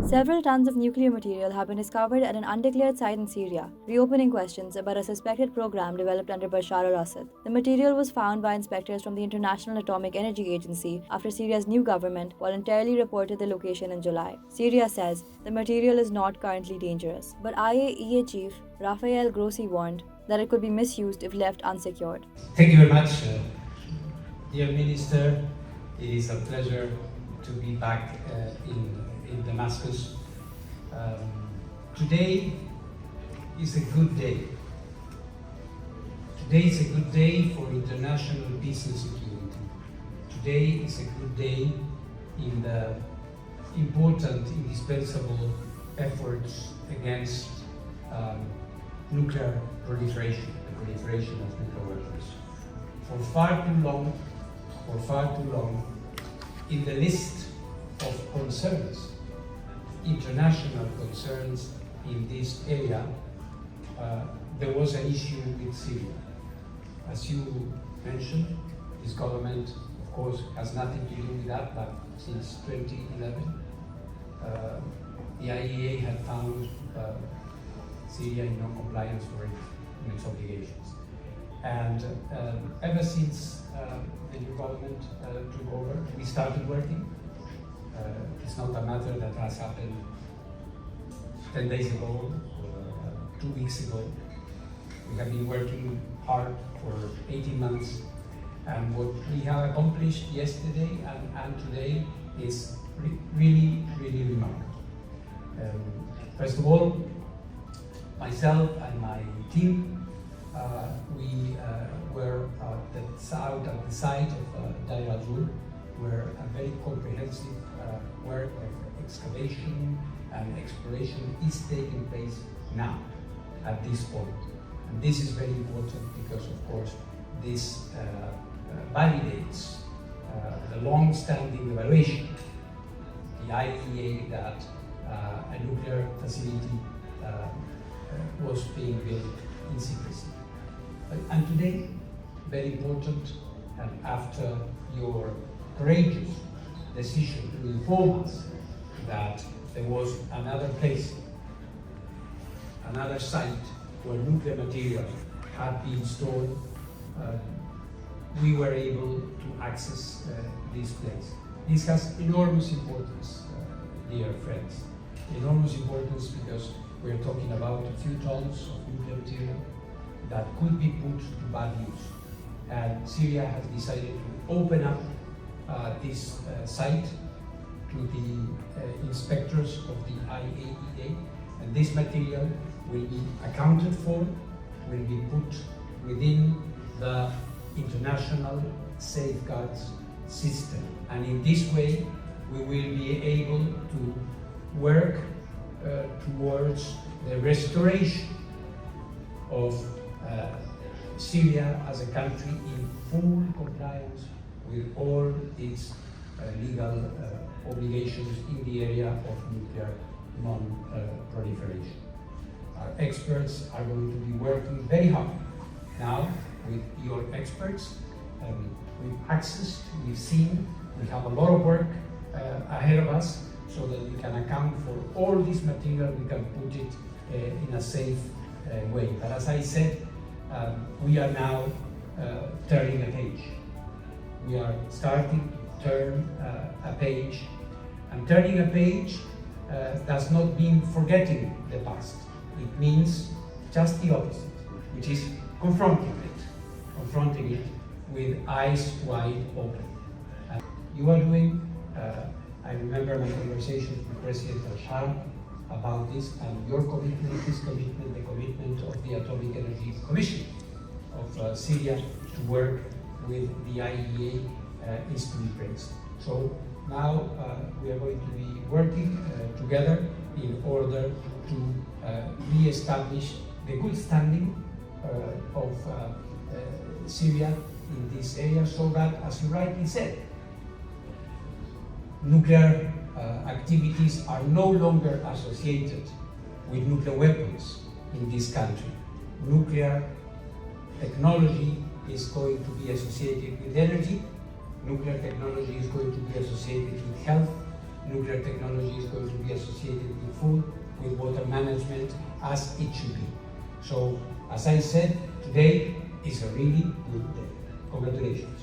Several tons of nuclear material have been discovered at an undeclared site in Syria, reopening questions about a suspected program developed under Bashar al-Assad. The material was found by inspectors from the International Atomic Energy Agency after Syria's new government voluntarily reported the location in July. Syria says the material is not currently dangerous, but IAEA chief Rafael Grossi warned that it could be misused if left unsecured. Thank you very much, dear Minister. It is a pleasure to be back in Damascus. Today is a good day. Today is a good day for international peace and security. Today is a good day in the important, indispensable efforts against nuclear proliferation, the proliferation of nuclear weapons. For far too long, in the list of concerns, international concerns in this area, there was an issue with Syria. As you mentioned, this government, of course, has nothing to do with that, but since 2011, the IAEA had found Syria in non-compliance in its obligations. And ever since the new government took over, we started working. It's not a matter that has happened 10 days ago or 2 weeks ago. We have been working hard for 18 months, and what we have accomplished yesterday and today is really remarkable. First of all, myself and my team, we were out at the site of Deir where a very comprehensive work of excavation and exploration is taking place now, at this point. And this is very important because, of course, this validates the long-standing evaluation, the IAEA, that a nuclear facility was being built in secrecy. And today, very important, and after your courageous decision to inform us that there was another place, another site where nuclear material had been stored, we were able to access this place. This has enormous importance, dear friends. Enormous importance because we're talking about a few tons of nuclear material that could be put to bad use. And Syria has decided to open up this site to the inspectors of the IAEA, and this material will be accounted for, will be put within the international safeguards system. And in this way, we will be able to work towards the restoration of Syria as a country in full compliance with all its legal obligations in the area of nuclear non-proliferation. Our experts are going to be working very hard now with your experts. We've accessed, we've seen, we have a lot of work ahead of us so that we can account for all this material, we can put it in a safe way. But as I said, we are now turning a page. We are starting to turn a page, and turning a page does not mean forgetting the past. It means just the opposite, which is confronting it with eyes wide open. And you are doing, I remember my conversations with President Bashar about this, and your commitment, this commitment, the commitment of the Atomic Energy Commission of Syria to work with the IAEA is to be praised. So now we are going to be working together in order to re-establish the good standing of Syria in this area, so that, as you rightly said, nuclear activities are no longer associated with nuclear weapons in this country. Nuclear technology is going to be associated with energy, nuclear technology is going to be associated with health, nuclear technology is going to be associated full with water management as it should be. So, as I said, today is a really good day. Congratulations.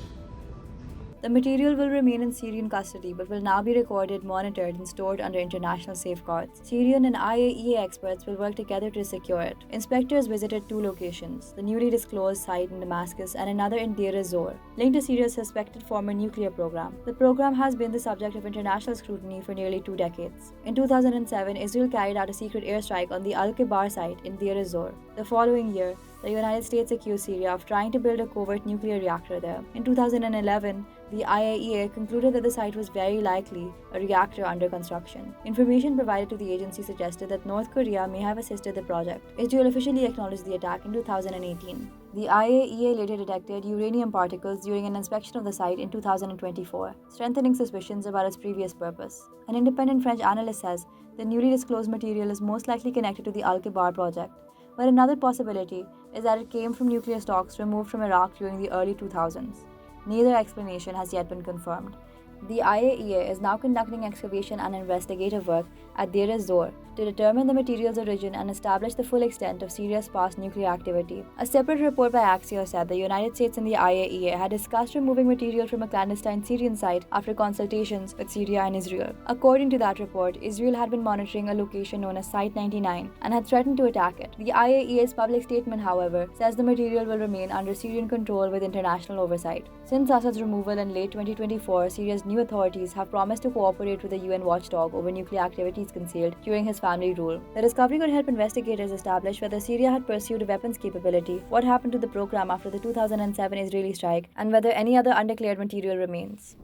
The material will remain in Syrian custody but will now be recorded, monitored, and stored under international safeguards. Syrian and IAEA experts will work together to secure it. Inspectors visited 2 locations, the newly disclosed site in Damascus and another in Deir ez-Zor, linked to Syria's suspected former nuclear program. The program has been the subject of international scrutiny for nearly 2 decades. In 2007, Israel carried out a secret airstrike on the Al-Kibar site in Deir ez-Zor. The following year, the United States accused Syria of trying to build a covert nuclear reactor there. In 2011, the IAEA concluded that the site was very likely a reactor under construction. Information provided to the agency suggested that North Korea may have assisted the project. Israel officially acknowledged the attack in 2018. The IAEA later detected uranium particles during an inspection of the site in 2024, strengthening suspicions about its previous purpose. An independent French analyst says the newly disclosed material is most likely connected to the Al-Kibar project. But another possibility is that it came from nuclear stocks removed from Iraq during the early 2000s. Neither explanation has yet been confirmed. The IAEA is now conducting excavation and investigative work at Deir ez-Zor to determine the material's origin and establish the full extent of Syria's past nuclear activity. A separate report by Axios said the United States and the IAEA had discussed removing material from a clandestine Syrian site after consultations with Syria and Israel. According to that report, Israel had been monitoring a location known as Site 99 and had threatened to attack it. The IAEA's public statement, however, says the material will remain under Syrian control with international oversight. Since Assad's removal in late 2024, Syria's new authorities have promised to cooperate with the UN watchdog over nuclear activities concealed during his family rule. The discovery could help investigators establish whether Syria had pursued a weapons capability, what happened to the program after the 2007 Israeli strike, and whether any other undeclared material remains.